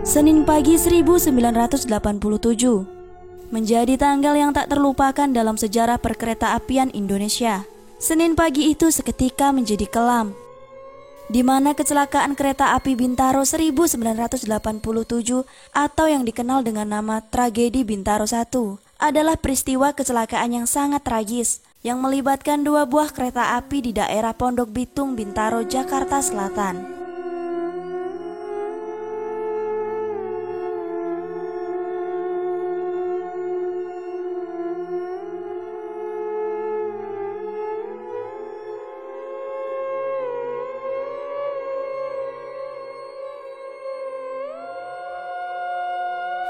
Senin pagi 1987 menjadi tanggal yang tak terlupakan dalam sejarah perkereta-apian Indonesia. Senin pagi itu seketika menjadi kelam, di mana kecelakaan kereta api Bintaro 1987 atau yang dikenal dengan nama Tragedi Bintaro 1 adalah peristiwa kecelakaan yang sangat tragis yang melibatkan dua buah kereta api di daerah Pondok Bitung, Bintaro, Jakarta Selatan.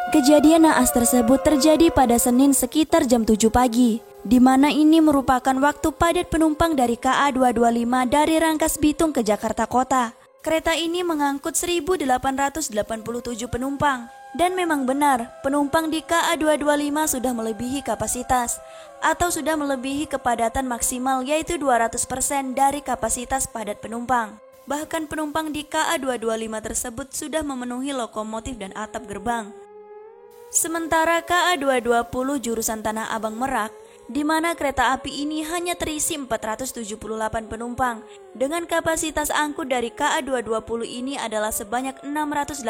Kejadian naas tersebut terjadi pada Senin sekitar jam 7 pagi, di mana ini merupakan waktu padat penumpang dari KA 225 dari Rangkas Bitung ke Jakarta Kota. Kereta ini mengangkut 1.887 penumpang, dan memang benar, penumpang di KA 225 sudah melebihi kapasitas, atau sudah melebihi kepadatan maksimal yaitu 200% dari kapasitas padat penumpang. Bahkan penumpang di KA 225 tersebut sudah memenuhi lokomotif dan atap gerbang. Sementara KA 220 jurusan Tanah Abang Merak, di mana kereta api ini hanya terisi 478 penumpang, dengan kapasitas angkut dari KA 220 ini adalah sebanyak 682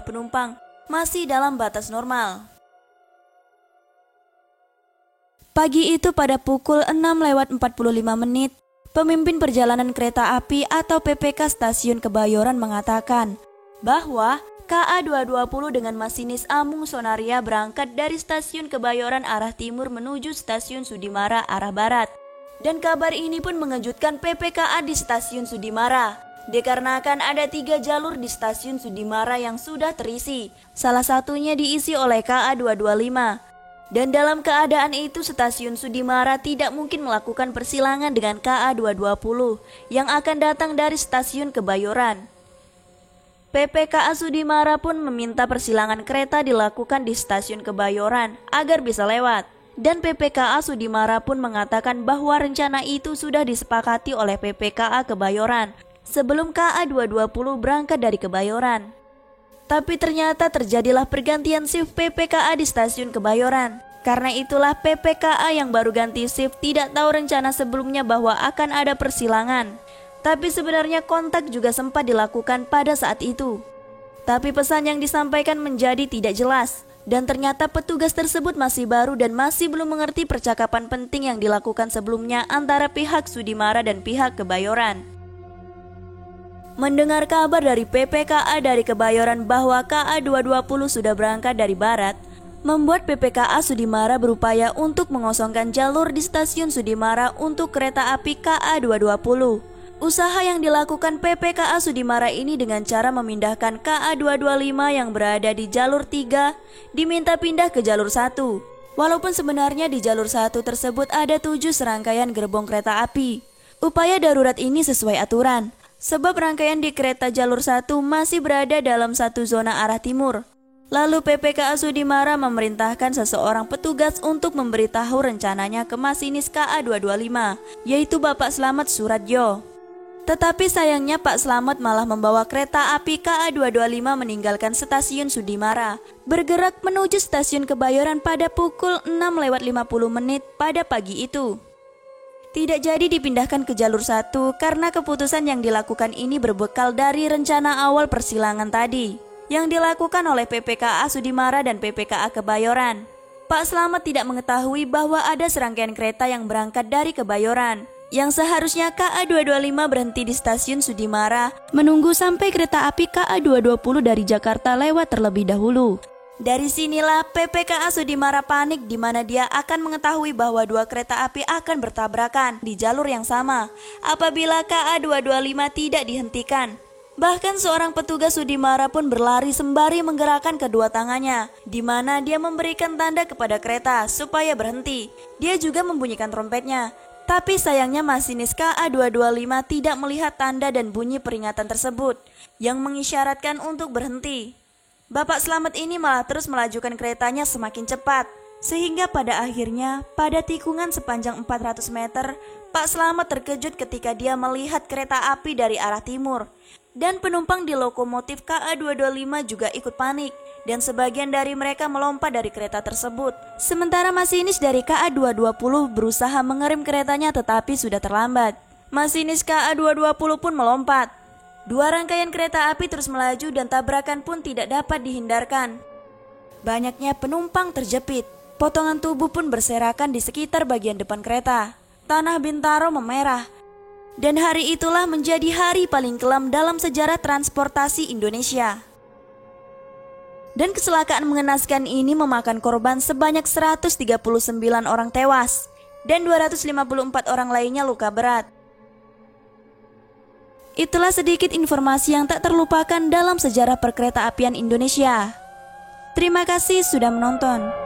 penumpang, masih dalam batas normal. Pagi itu pada pukul 6:45, pemimpin perjalanan kereta api atau PPK Stasiun Kebayoran mengatakan bahwa KA 220 dengan masinis Amung Sonaria berangkat dari Stasiun Kebayoran arah timur menuju Stasiun Sudimara arah barat. Dan kabar ini pun mengejutkan PPKA di Stasiun Sudimara, dikarenakan ada 3 jalur di Stasiun Sudimara yang sudah terisi, salah satunya diisi oleh KA 225. Dan dalam keadaan itu Stasiun Sudimara tidak mungkin melakukan persilangan dengan KA 220 yang akan datang dari Stasiun Kebayoran. PPKA Sudimara pun meminta persilangan kereta dilakukan di Stasiun Kebayoran agar bisa lewat. Dan PPKA Sudimara pun mengatakan bahwa rencana itu sudah disepakati oleh PPKA Kebayoran sebelum KA 220 berangkat dari Kebayoran. Tapi ternyata terjadilah pergantian shift PPKA di Stasiun Kebayoran. Karena itulah PPKA yang baru ganti shift tidak tahu rencana sebelumnya bahwa akan ada persilangan. Tapi sebenarnya kontak juga sempat dilakukan pada saat itu. Tapi pesan yang disampaikan menjadi tidak jelas. Dan ternyata petugas tersebut masih baru dan masih belum mengerti percakapan penting yang dilakukan sebelumnya antara pihak Sudimara dan pihak Kebayoran. Mendengar kabar dari PPKA dari Kebayoran bahwa KA 220 sudah berangkat dari barat, membuat PPKA Sudimara berupaya untuk mengosongkan jalur di Stasiun Sudimara untuk kereta api KA 220. Usaha yang dilakukan PPKA Sudimara ini dengan cara memindahkan KA 225 yang berada di jalur 3 diminta pindah ke jalur 1. Walaupun sebenarnya di jalur 1 tersebut ada 7 serangkaian gerbong kereta api. Upaya darurat ini sesuai aturan, sebab rangkaian di kereta jalur 1 masih berada dalam satu zona arah timur. Lalu PPKA Sudimara memerintahkan seseorang petugas untuk memberitahu rencananya ke masinis KA 225, yaitu Bapak Slamet Suradjo. Tetapi sayangnya Pak Slamet malah membawa kereta api KA 225 meninggalkan Stasiun Sudimara, bergerak menuju Stasiun Kebayoran pada pukul 6:50 pada pagi itu. Tidak jadi dipindahkan ke jalur 1 karena keputusan yang dilakukan ini berbekal dari rencana awal persilangan tadi, yang dilakukan oleh PPKA Sudimara dan PPKA Kebayoran. Pak Slamet tidak mengetahui bahwa ada serangkaian kereta yang berangkat dari Kebayoran, yang seharusnya KA 225 berhenti di Stasiun Sudimara menunggu sampai kereta api KA 220 dari Jakarta lewat terlebih dahulu. Dari sinilah PPKA Sudimara panik di mana dia akan mengetahui bahwa dua kereta api akan bertabrakan di jalur yang sama apabila KA 225 tidak dihentikan. Bahkan seorang petugas Sudimara pun berlari sembari menggerakkan kedua tangannya, di mana dia memberikan tanda kepada kereta supaya berhenti. Dia juga membunyikan trompetnya. Tapi sayangnya masinis KA 225 tidak melihat tanda dan bunyi peringatan tersebut yang mengisyaratkan untuk berhenti. Bapak Slamet ini malah terus melajukan keretanya semakin cepat, sehingga pada akhirnya pada tikungan sepanjang 400 meter, Pak Slamet terkejut ketika dia melihat kereta api dari arah timur Dan penumpang di lokomotif KA225 juga ikut panik, dan sebagian dari mereka melompat dari kereta tersebut. Sementara masinis dari KA220 berusaha mengerem keretanya tetapi sudah terlambat. Masinis KA220 pun melompat. Dua rangkaian kereta api terus melaju dan tabrakan pun tidak dapat dihindarkan. Banyaknya penumpang terjepit. Potongan tubuh pun berserakan di sekitar bagian depan kereta. Tanah Bintaro memerah. Dan hari itulah menjadi hari paling kelam dalam sejarah transportasi Indonesia. Dan kecelakaan mengenaskan ini memakan korban sebanyak 139 orang tewas dan 254 orang lainnya luka berat. Itulah sedikit informasi yang tak terlupakan dalam sejarah perkereta apian Indonesia. Terima kasih sudah menonton.